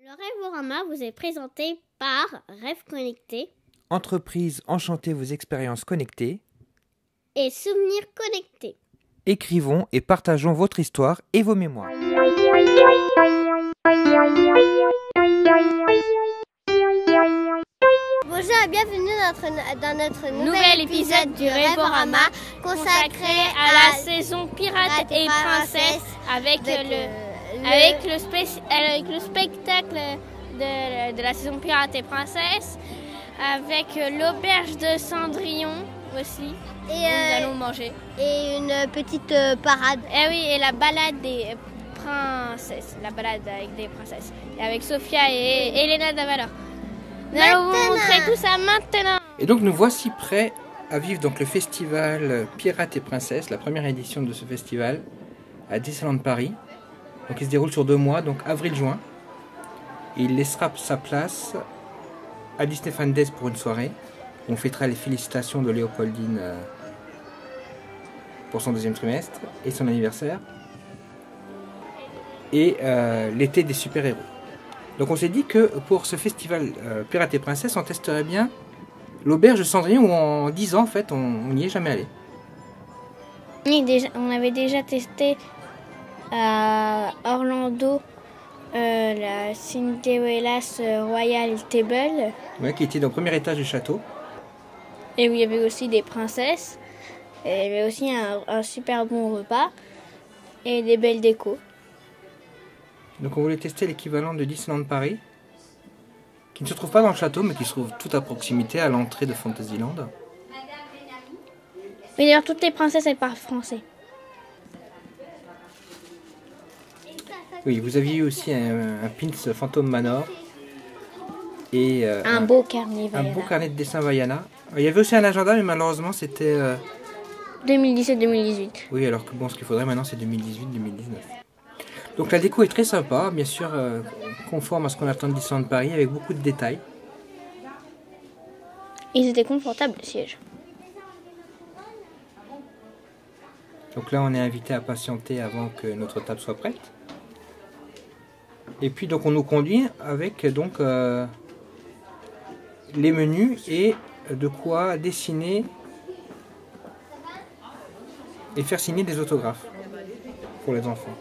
Le Rêvorama vous est présenté par Rêve Connecté, Entreprise enchantez vos expériences connectées. et Souvenirs Connectés. Écrivons et partageons votre histoire et vos mémoires. Bonjour et bienvenue dans notre nouvel épisode du Rêvorama consacré à la saison Pirates et Princesses avec le spectacle de la saison Pirates et Princesses, avec l'auberge de Cendrillon aussi, où nous allons manger. Et une petite parade. Eh oui, et la balade des princesses, la balade avec des princesses. Et avec Sophia et Elena Davalor. Nous allons vous montrer tout ça maintenant. Et donc nous voici prêts à vivre donc le festival Pirates et Princesses, la première édition de ce festival à Disneyland Paris. Donc il se déroule sur 2 mois, donc avril-juin. Et il laissera sa place à Disney Fan Days pour une soirée. On fêtera les félicitations de Léopoldine pour son 2e trimestre et son anniversaire. Et l'été des super-héros. Donc on s'est dit que pour ce festival Pirates et Princesses, on testerait bien l'auberge de Cendrillon où en 10 ans en fait on n'y est jamais allé. Oui, on avait déjà testé à Orlando la Cinderella's Royal Table. Ouais, qui était dans le premier étage du château. Et où il y avait aussi des princesses. Et il y avait aussi un super bon repas et des belles décos. Donc on voulait tester l'équivalent de Disneyland Paris, qui ne se trouve pas dans le château, mais qui se trouve tout à proximité à l'entrée de Fantasyland. Mais d'ailleurs, toutes les princesses, elles parlent français. Oui, vous aviez eu aussi un pins Phantom Manor et Un beau carnet un beau carnet de dessin Vaiana. Il y avait aussi un agenda, mais malheureusement c'était 2017-2018. oui, alors que bon, ce qu'il faudrait maintenant c'est 2018-2019. Donc la déco est très sympa, bien sûr conforme à ce qu'on attend de Disneyland Paris, avec beaucoup de détails. Ils étaient confortables, les sièges. Donc là on est invité à patienter avant que notre table soit prête. Et puis donc on nous conduit avec donc les menus et de quoi dessiner et faire signer des autographes pour les enfants.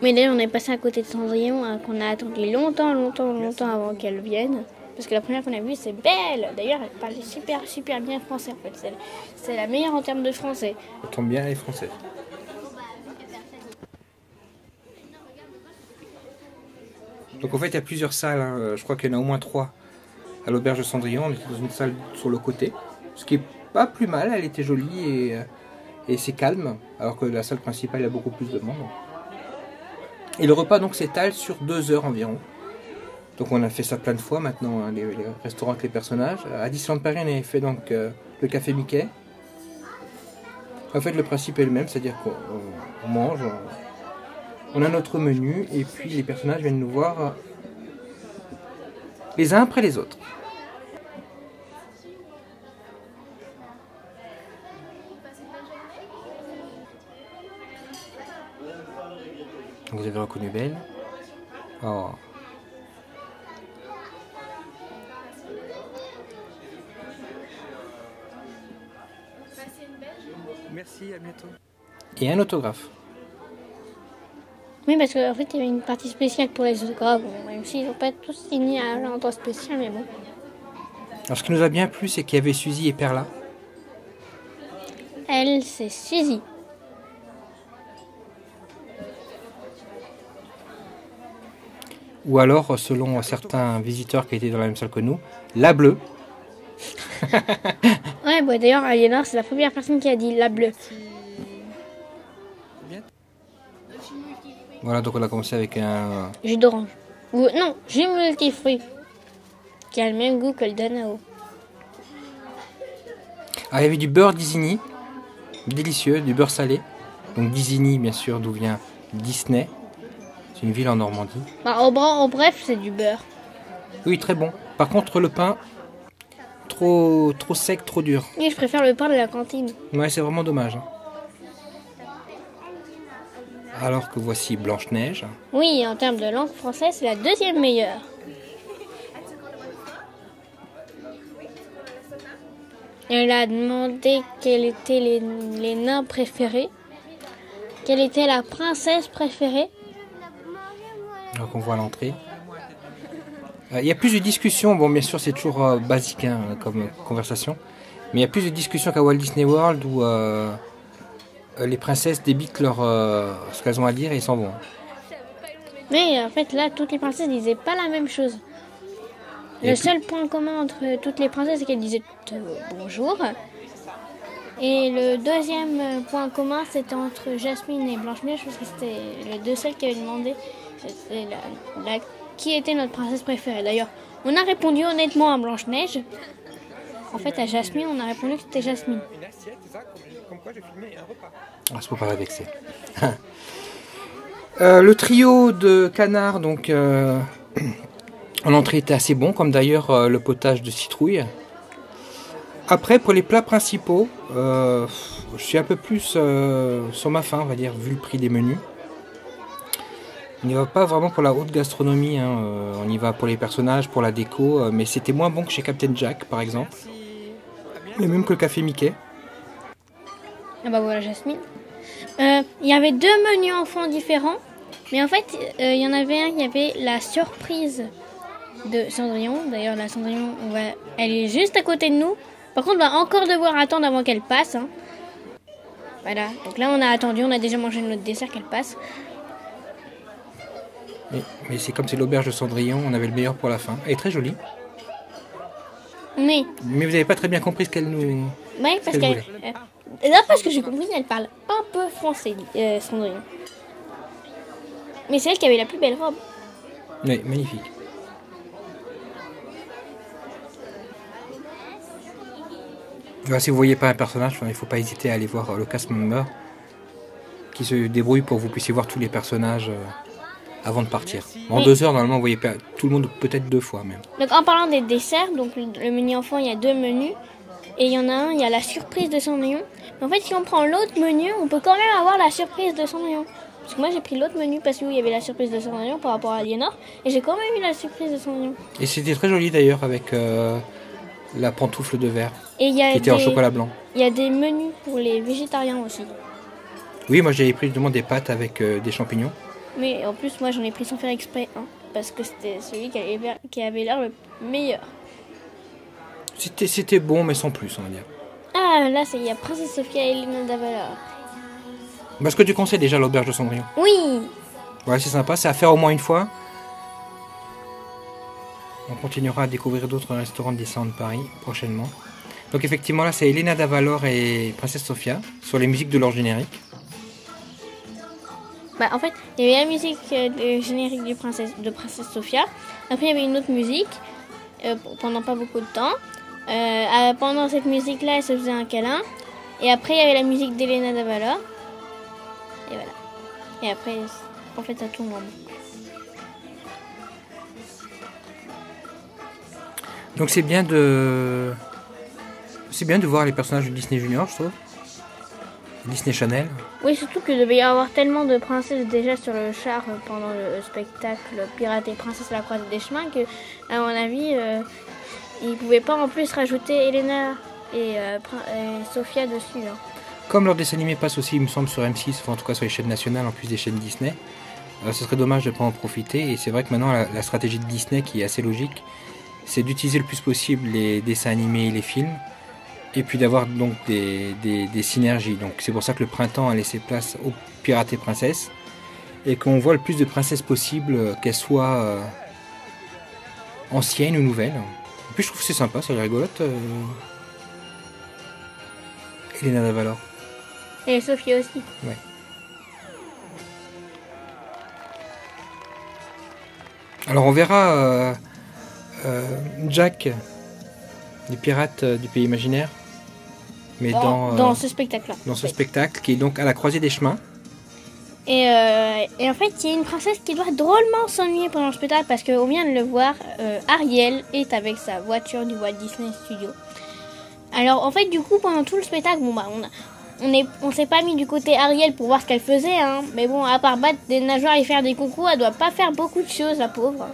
Mais d'ailleurs, on est passé à côté de Cendrillon, qu'on a attendu longtemps avant qu'elle vienne. Parce que la première qu'on a vue, c'est Belle. D'ailleurs, elle parlait super bien français en fait. C'est la meilleure en termes de français. Ça tombe bien, les Français. Donc en fait, il y a plusieurs salles. Hein. Je crois qu'il y en a au moins 3 à l'auberge de Cendrillon. On était dans une salle sur le côté, ce qui est pas plus mal. Elle était jolie et c'est calme, alors que la salle principale, il y a beaucoup plus de monde. Et le repas donc s'étale sur 2 heures environ. Donc on a fait ça plein de fois maintenant, hein, les restaurants avec les personnages. À Disneyland Paris, on avait fait donc le café Mickey. En fait, le principe est le même, c'est-à-dire qu'on mange, on a notre menu et puis les personnages viennent nous voir les uns après les autres. Vous avez reconnu Belle. Oh. Merci, à bientôt. Et un autographe. Oui, parce qu'en fait, il y avait une partie spéciale pour les autographes. Bon, même s'ils n'ont pas tous signé à l'endroit spécial, mais bon. Alors ce qui nous a bien plu, c'est qu'il y avait Suzy et Perla. Elle, c'est Suzy. Ou alors, selon certains visiteurs qui étaient dans la même salle que nous, la bleue. Ouais, bah, d'ailleurs, Aliénor, c'est la première personne qui a dit la bleue. Voilà, donc on a commencé avec un... Jus d'orange. Ou non, jus multifruit. Qui a le même goût que le Danao. Ah, il y avait du beurre d'Isigny. Délicieux, du beurre salé. Donc d'Isigny, bien sûr, d'où vient Disney. C'est une ville en Normandie. Bah, en bref, c'est du beurre. Oui, très bon. Par contre, le pain, trop sec, trop dur. Oui, je préfère le pain de la cantine. Ouais, c'est vraiment dommage. Hein. alors que voici Blanche-Neige. Oui, en termes de langue française, c'est la deuxième meilleure. Elle a demandé quels étaient les nains préférés. Quelle était la princesse préférée? Donc on voit l'entrée. Il y a plus de discussions, bon bien sûr c'est toujours basique hein, comme conversation, mais il y a plus de discussions qu'à Walt Disney World où les princesses débitent ce qu'elles ont à dire et s'en vont. Mais en fait là, toutes les princesses disaient pas la même chose. Le seul point commun entre toutes les princesses, c'est qu'elles disaient bonjour. Et le deuxième point commun, c'était entre Jasmine et Blanche-Neige, parce que c'était les deux seules qui avaient demandé qui était notre princesse préférée. D'ailleurs, on a répondu honnêtement à Blanche-Neige. En fait, à Jasmine, on a répondu que c'était Jasmine. Ah, c'est pour pas la vexer. Le trio de canards, donc, en entrée était assez bon, comme d'ailleurs le potage de citrouille. Après, pour les plats principaux, je suis un peu plus sur ma faim, on va dire, vu le prix des menus. On n'y va pas vraiment pour la haute gastronomie, hein. On y va pour les personnages, pour la déco, mais c'était moins bon que chez Captain Jack, par exemple. Et même que le Café Mickey. Ah bah voilà Jasmine. Il y avait deux menus enfants différents, mais en fait, il y en avait un, il y avait la surprise de Cendrillon. D'ailleurs, la Cendrillon, elle est juste à côté de nous. Par contre, on va encore devoir attendre avant qu'elle passe. Hein. Voilà, donc là on a attendu, on a déjà mangé notre dessert qu'elle passe. Mais c'est comme c'est l'auberge de Cendrillon, on avait le meilleur pour la fin. Elle est très jolie. Mais vous n'avez pas très bien compris ce qu'elle nous... Oui, parce qu'elle... D'après ce que j'ai compris, elle parle un peu français, Cendrillon. Mais c'est elle qui avait la plus belle robe. Oui, magnifique. Alors, si vous ne voyez pas un personnage, il ne faut pas hésiter à aller voir le cast member qui se débrouille pour que vous puissiez voir tous les personnages avant de partir. En 2 heures, normalement, vous voyez tout le monde peut-être 2 fois même. Donc en parlant des desserts, donc le menu enfant, il y a 2 menus. Et il y en a un, il y a la surprise de Cendrillon. Mais en fait, si on prend l'autre menu, on peut quand même avoir la surprise de Cendrillon. Parce que moi, j'ai pris l'autre menu parce qu'il y avait la surprise de Cendrillon par rapport à Aliénor. Et j'ai quand même eu la surprise de Cendrillon. Et c'était très joli d'ailleurs avec la pantoufle de verre qui était en chocolat blanc. Il y a des menus pour les végétariens aussi. Oui, moi j'avais pris justement des pâtes avec des champignons. Mais en plus, moi j'en ai pris sans faire exprès, hein, parce que c'était celui qui avait l'air le meilleur. C'était bon, mais sans plus, on va dire. Ah, là, il y a Princesse Sophia et Elena d'Avalor. Est-ce que tu conseilles déjà l'auberge de Cendrillon? Oui. Ouais, c'est sympa, c'est à faire au moins une fois. On continuera à découvrir d'autres restaurants de Disneyland Paris prochainement. Donc effectivement, là, c'est Elena d'Avalor et Princesse Sophia sur les musiques de leur générique. Bah, en fait, il y avait la musique générique de Princesse Sophia. Après, il y avait une autre musique pendant pas beaucoup de temps. Pendant cette musique-là, elle se faisait un câlin. Et après, il y avait la musique d'Elena d'Avalor. Et voilà. Et après, en fait, ça tourne en boucle. Donc c'est bien de voir les personnages de Disney Junior, je trouve. Disney Channel. Oui, surtout qu'il devait y avoir tellement de princesses déjà sur le char pendant le spectacle Pirates et Princesses à la croisée des chemins que, à mon avis, ils ne pouvaient pas en plus rajouter Elena et Sophia dessus. Hein. Comme leur dessin animé passe aussi, il me semble, sur M6, enfin, en tout cas sur les chaînes nationales, en plus des chaînes Disney, ce serait dommage de ne pas en profiter. Et c'est vrai que maintenant, la stratégie de Disney, qui est assez logique, c'est d'utiliser le plus possible les dessins animés et les films, et puis d'avoir donc des synergies. Donc c'est pour ça que le printemps a laissé place aux Pirates et Princesses, et qu'on voit le plus de princesses possible, qu'elles soient anciennes ou nouvelles. Et puis je trouve que c'est sympa, c'est rigolote. Elena d'Avalor. Et Sophie aussi. Ouais. Alors on verra Jack des Pirates du Pays Imaginaire, mais dans ce spectacle-là. Dans ce spectacle qui est donc à la croisée des chemins. Et en fait, il y a une princesse qui doit drôlement s'ennuyer pendant le spectacle parce qu'on vient de le voir, Ariel est avec sa voiture du Walt Disney Studio. Alors en fait, du coup, pendant tout le spectacle, on s'est pas mis du côté Ariel pour voir ce qu'elle faisait, hein. Mais bon, à part battre des nageoires et faire des coucous, elle doit pas faire beaucoup de choses, la pauvre.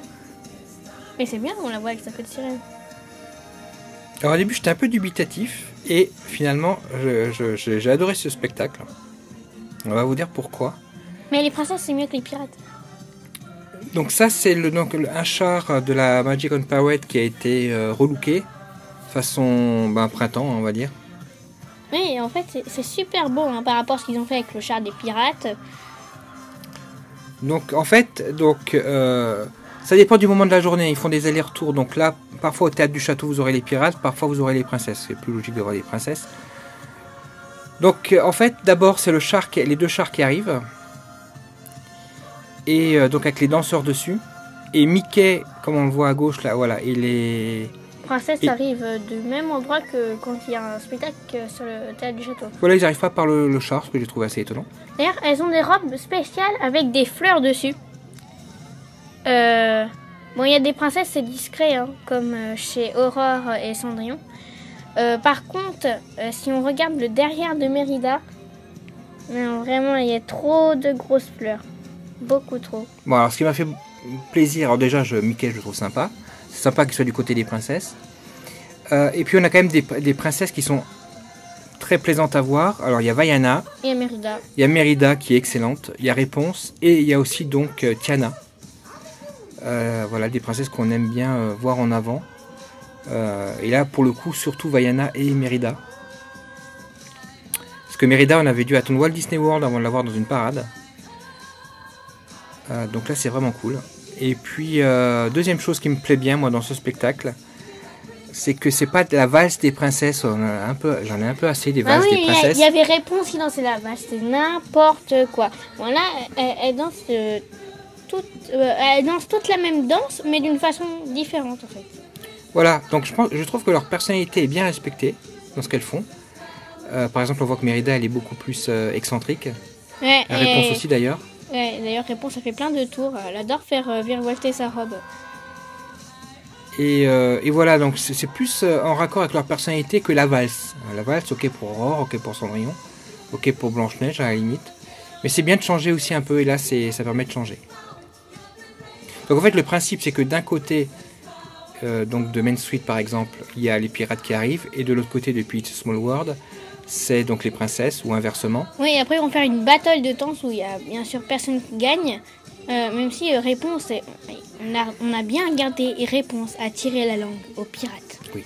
Mais c'est bien, on la voit avec sa petite sirène. Alors au début j'étais un peu dubitatif et finalement j'ai adoré ce spectacle. On va vous dire pourquoi. Mais les princesses c'est mieux que les pirates. Donc ça c'est un char de la Magic on Parade qui a été relooké façon printemps on va dire. Oui, en fait c'est super beau hein, par rapport à ce qu'ils ont fait avec le char des pirates. Donc en fait ça dépend du moment de la journée, ils font des allers-retours. Donc là, parfois au théâtre du château, vous aurez les pirates, parfois vous aurez les princesses. C'est plus logique d'avoir les princesses. Donc en fait, d'abord, c'est les deux chars qui arrivent. Et donc avec les danseurs dessus. Et Mickey, comme on le voit à gauche, là, voilà, et les princesses arrivent du même endroit que quand il y a un spectacle sur le théâtre du château. Voilà, ils n'arrivent pas par le char, ce que j'ai trouvé assez étonnant. D'ailleurs, elles ont des robes spéciales avec des fleurs dessus. Bon, il y a des princesses, c'est discret, hein, comme chez Aurore et Cendrillon. Par contre, si on regarde le derrière de Mérida, vraiment, il y a trop de grosses fleurs. Beaucoup trop. Bon, alors ce qui m'a fait plaisir, alors déjà, Mickey, je le trouve sympa. C'est sympa qu'il soit du côté des princesses. Et puis, on a quand même des princesses qui sont très plaisantes à voir. Alors, il y a Vaiana. Il y a Mérida. Il y a Mérida qui est excellente. Il y a Réponse. Et il y a aussi donc Tiana. Voilà, des princesses qu'on aime bien voir en avant. Et là, pour le coup, surtout Vaiana et Mérida. Parce que Mérida, on avait dû attendre Walt Disney World avant de la voir dans une parade. Donc là, c'est vraiment cool. Et puis, deuxième chose qui me plaît bien, moi, dans ce spectacle, c'est que c'est pas de la valse des princesses. J'en ai un peu assez des valses des princesses. Il y avait Réponse qui dansait la valse, c'est n'importe quoi. Voilà, elle danse elles dansent toutes la même danse, mais d'une façon différente en fait. Voilà, donc je trouve que leur personnalité est bien respectée dans ce qu'elles font. Par exemple, on voit que Mérida, elle est beaucoup plus excentrique. Ouais, Réponse aussi d'ailleurs. Ouais, d'ailleurs, Réponse, ça fait plein de tours. Elle adore faire virevolter sa robe. Et voilà, donc c'est plus en raccord avec leur personnalité que la valse. La valse, ok pour Aurore, ok pour Cendrillon, ok pour Blanche-Neige à la limite. Mais c'est bien de changer aussi un peu, et là, ça permet de changer. Donc en fait, le principe, c'est que d'un côté, donc de Main Street par exemple, il y a les pirates qui arrivent, et de l'autre côté, depuis It's a Small World, c'est donc les princesses, ou inversement. Oui, et après, ils vont faire une battle de danse où il y a bien sûr personne qui gagne, même si Réponse, on a bien gardé Réponse à tirer la langue aux pirates. Oui.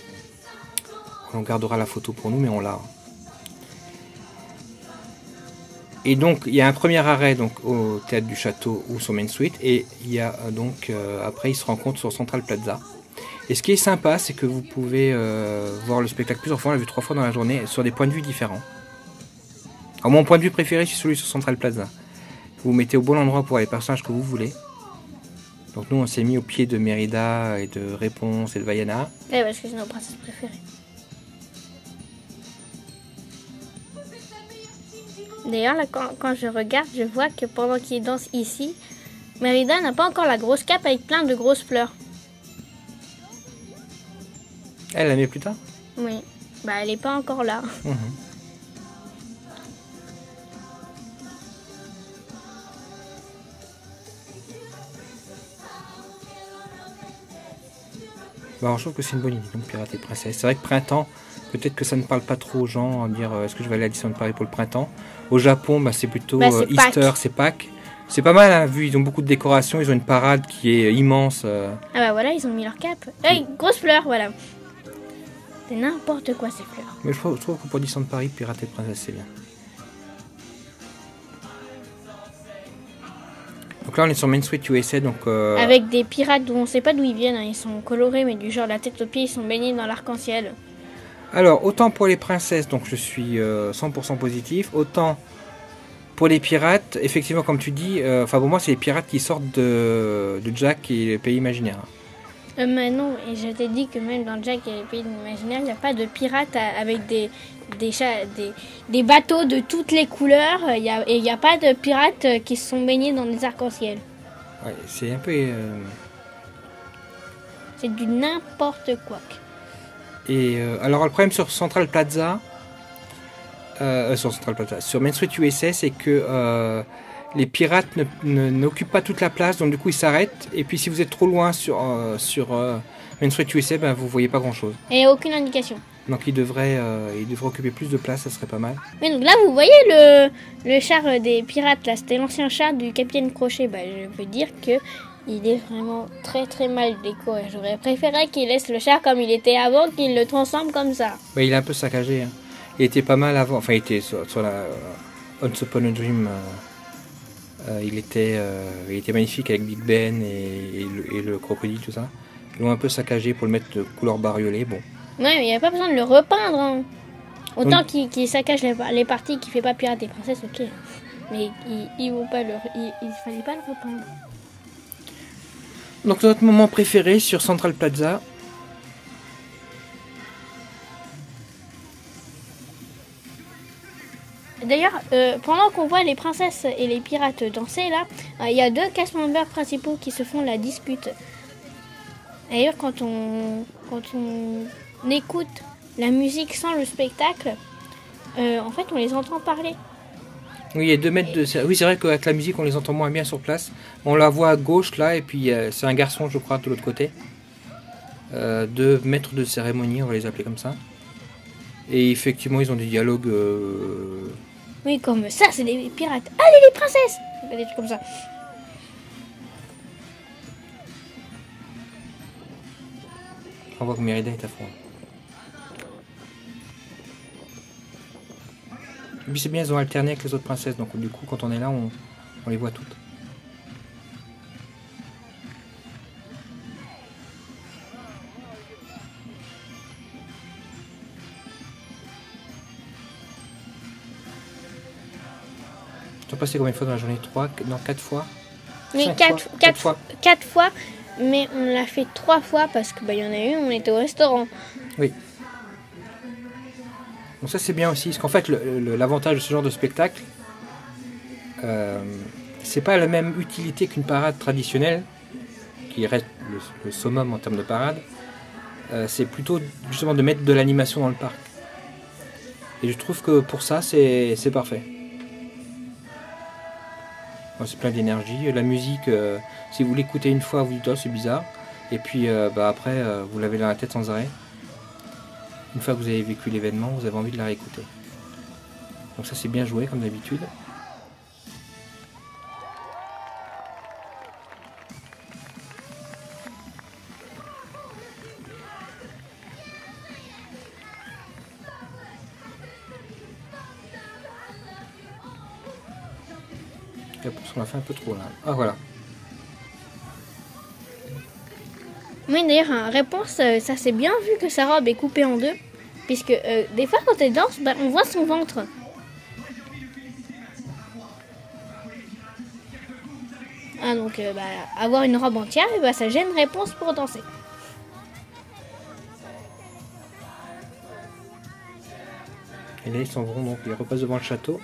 On gardera la photo pour nous, mais on l'a. Et donc, il y a un premier arrêt donc, au Théâtre du Château ou sur Main Street. Et il y a donc, après, ils se rencontrent sur Central Plaza. Et ce qui est sympa, c'est que vous pouvez voir le spectacle plusieurs fois. On l'a vu 3 fois dans la journée, sur des points de vue différents. Alors, mon point de vue préféré, c'est celui sur Central Plaza. Vous vous mettez au bon endroit pour voir les personnages que vous voulez. Donc nous, on s'est mis au pied de Mérida et de Réponse et de Vaiana. Oui, parce que c'est nos princesses préférées. D'ailleurs, là, quand je regarde, je vois que pendant qu'ils dansent ici, Mérida n'a pas encore la grosse cape avec plein de grosses fleurs. Elle la met plus tard ? Oui, bah elle n'est pas encore là. Mmh. Bon, je trouve que c'est une bonne idée, donc Pirates et Princesses. C'est vrai que printemps, peut-être que ça ne parle pas trop aux gens, à dire est-ce que je vais aller à Disneyland Paris pour le printemps. Au Japon, c'est plutôt c'est Easter, Pâques. c'est Pâques. C'est pas mal, hein, vu ils ont beaucoup de décorations, ils ont une parade qui est immense. Ah bah voilà, ils ont mis leur cape. Hey, grosse fleur, voilà. C'est n'importe quoi ces fleurs. Mais je trouve que pour Disneyland Paris, Pirates et Princesses, c'est bien. Donc là, on est sur Main Street USA, donc... Avec des pirates dont on ne sait pas d'où ils viennent, hein. Ils sont colorés, mais du genre la tête aux pieds, ils sont baignés dans l'arc-en-ciel. Alors, autant pour les princesses, donc je suis 100% positif, autant pour les pirates, effectivement, comme tu dis, pour moi, c'est les pirates qui sortent de Jack et le pays imaginaire. Mais non, et je t'ai dit que même dans Jack et le pays imaginaire, il n'y a pas de pirates avec des bateaux de toutes les couleurs, et il n'y a pas de pirates qui se sont baignés dans des arcs-en-ciel. Ouais, c'est un peu... C'est du n'importe quoi. Et alors, le problème sur Central Plaza, sur Central Plaza. Sur Main Street USA, c'est que les pirates n'occupent pas toute la place, donc du coup ils s'arrêtent. Et puis si vous êtes trop loin sur Main Street USA, ben, vous voyez pas grand chose. Et aucune indication. Donc ils devraient occuper plus de place, ça serait pas mal. Mais donc là vous voyez le char des pirates, là c'était l'ancien char du capitaine Crochet. Bah, je peux dire que il est vraiment très très mal décoré. J'aurais préféré qu'il laisse le char comme il était avant, qu'il le transforme comme ça. Bah, il est un peu saccagé. Hein. Il était pas mal avant, enfin il était sur la Once Upon a Dream. Il était magnifique avec Big Ben et le crocodile, tout ça. Ils l'ont un peu saccagé pour le mettre de couleur bariolée. Bon. Ouais, mais il n'y a pas besoin de le repeindre. Hein. Autant qu'il saccage les parties qui fait pas Pirates et Princesses, ok. Mais il fallait pas le repeindre. Donc notre moment préféré sur Central Plaza. D'ailleurs, pendant qu'on voit les princesses et les pirates danser là, il y a deux cast members principaux qui se font la dispute. D'ailleurs, quand on écoute la musique sans le spectacle, en fait, on les entend parler. Oui, il y a 2 mètres de... Oui, c'est vrai qu'avec la musique, on les entend moins bien sur place. On la voit à gauche, là, et puis c'est un garçon, je crois, de l'autre côté. 2 maîtres de cérémonie, on va les appeler comme ça. Et effectivement, ils ont des dialogues... Oui, comme ça, c'est des pirates. Allez, les princesses! Des trucs comme ça. On voit que Mérida est à fond. Et puis c'est bien, ils ont alterné avec les autres princesses, donc du coup quand on est là, on les voit toutes. Tu as passé combien de fois dans la journée? 3, non 4 fois? Oui, 4 fois, mais on l'a fait 3 fois parce que y en a eu, on était au restaurant. Oui. Donc ça c'est bien aussi, parce qu'en fait l'avantage de ce genre de spectacle, c'est pas la même utilité qu'une parade traditionnelle, qui reste le summum en termes de parade, c'est plutôt justement de mettre de l'animation dans le parc. Et je trouve que pour ça c'est parfait. C'est plein d'énergie, la musique, si vous l'écoutez une fois vous dites oh c'est bizarre, et puis après vous l'avez dans la tête sans arrêt. Une fois que vous avez vécu l'événement, vous avez envie de la réécouter. Donc ça c'est bien joué comme d'habitude. Et pour ça on l'a fait un peu trop là. Ah voilà. Oui, d'ailleurs, réponse, ça c'est bien vu que sa robe est coupée en 2. Puisque des fois, quand elle danse, on voit son ventre. Ah, donc, avoir une robe entière, ça gêne réponse pour danser. Et là, ils s'en vont, donc ils repassent devant le château.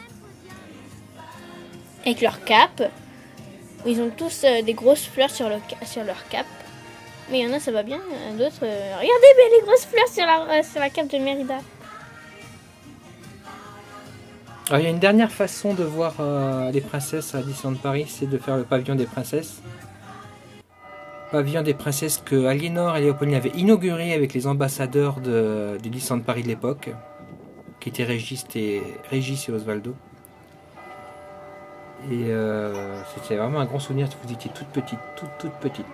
Avec leur cape. Ils ont tous des grosses fleurs sur leur cape. Mais il y en a, ça va bien. D'autres, regardez, les grosses fleurs sur la cape de Mérida. Alors, il y a une dernière façon de voir les princesses à Disneyland Paris, c'est de faire le pavillon des princesses. Pavillon des princesses que Aliénor et Léopoldine avaient inauguré avec les ambassadeurs du Disneyland Paris de l'époque, qui étaient Régis et Osvaldo. Et c'était vraiment un grand souvenir, vous étiez toute petite.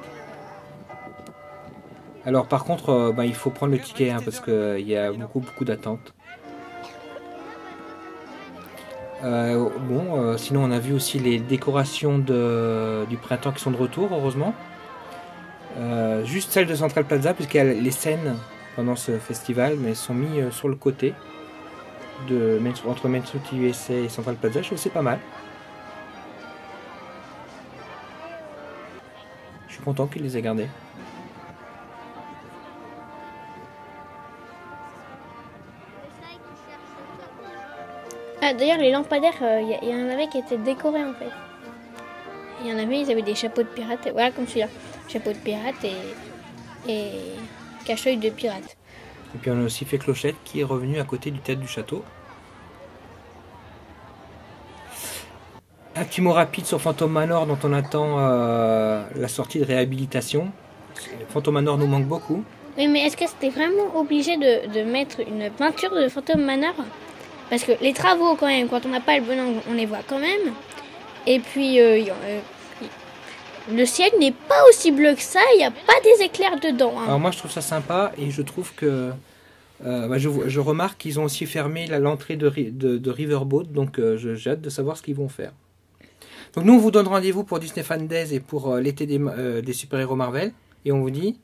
Alors par contre, il faut prendre le ticket parce qu'il y a beaucoup d'attentes. Sinon on a vu aussi les décorations du printemps qui sont de retour, heureusement. Juste celles de Central Plaza, puisqu'il y a les scènes pendant ce festival, mais elles sont mises sur le côté entre Main Street USA et Central Plaza. Je trouve que c'est pas mal. Je suis content qu'ils les aient gardés. Ah, d'ailleurs, les lampadaires, il y en avait qui étaient décorés en fait. Il y en avait, ils avaient des chapeaux de pirates, voilà comme celui-là. Chapeau de pirate et cache-œil de pirate. Et puis on a aussi fait Clochette qui est revenu à côté du théâtre du château. Un petit mot rapide sur Phantom Manor dont on attend la sortie de réhabilitation. Phantom Manor nous manque beaucoup. Oui, mais est-ce que c'était vraiment obligé de mettre une peinture de Phantom Manor? Parce que les travaux, quand même, quand on n'a pas le bon angle, on les voit quand même. Et puis, le ciel n'est pas aussi bleu que ça, il n'y a pas des éclairs dedans. Hein. Alors moi, je trouve ça sympa et je trouve que... je remarque qu'ils ont aussi fermé l'entrée de Riverboat, donc j'ai hâte de savoir ce qu'ils vont faire. Donc nous, on vous donne rendez-vous pour Disney Fan Days et pour l'été des super-héros Marvel. Et on vous dit...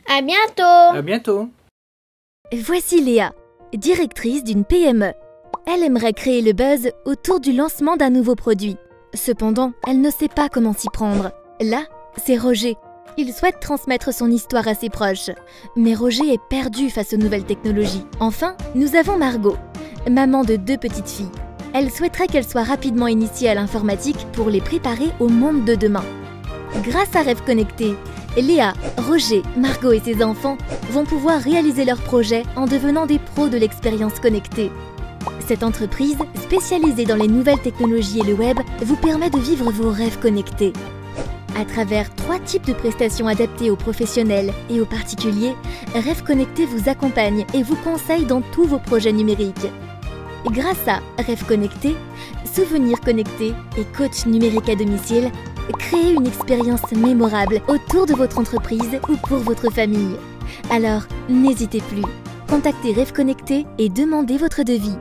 À bientôt! À bientôt! Voici Léa, directrice d'une PME. Elle aimerait créer le buzz autour du lancement d'un nouveau produit. Cependant, elle ne sait pas comment s'y prendre. Là, c'est Roger. Il souhaite transmettre son histoire à ses proches. Mais Roger est perdu face aux nouvelles technologies. Enfin, nous avons Margot, maman de 2 petites filles. Elle souhaiterait qu'elles soient rapidement initiées à l'informatique pour les préparer au monde de demain. Grâce à Rêve Connecté, Léa, Roger, Margot et ses enfants vont pouvoir réaliser leurs projets en devenant des pros de l'expérience connectée. Cette entreprise, spécialisée dans les nouvelles technologies et le web, vous permet de vivre vos rêves connectés. À travers 3 types de prestations adaptées aux professionnels et aux particuliers, Rêve Connecté vous accompagne et vous conseille dans tous vos projets numériques. Grâce à Rêve Connecté, Souvenirs connectés et coach numérique à domicile, créez une expérience mémorable autour de votre entreprise ou pour votre famille. Alors, n'hésitez plus. Contactez Rêve Connecté et demandez votre devis.